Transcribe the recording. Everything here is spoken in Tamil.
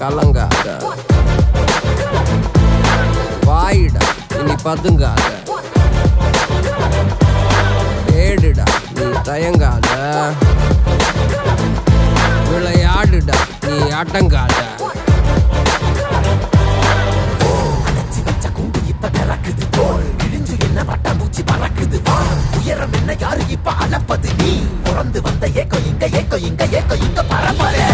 கலங்காத, வாயிடா இனி பதுங்காத, தேடுடா நீ தயங்காத, விளையாடுடா நீ அடங்காத. உயரம் என்ன யாரு இப்ப அளப்பது நீ பிறந்து வந்த ஏக்கோ இங்க பரம்பரை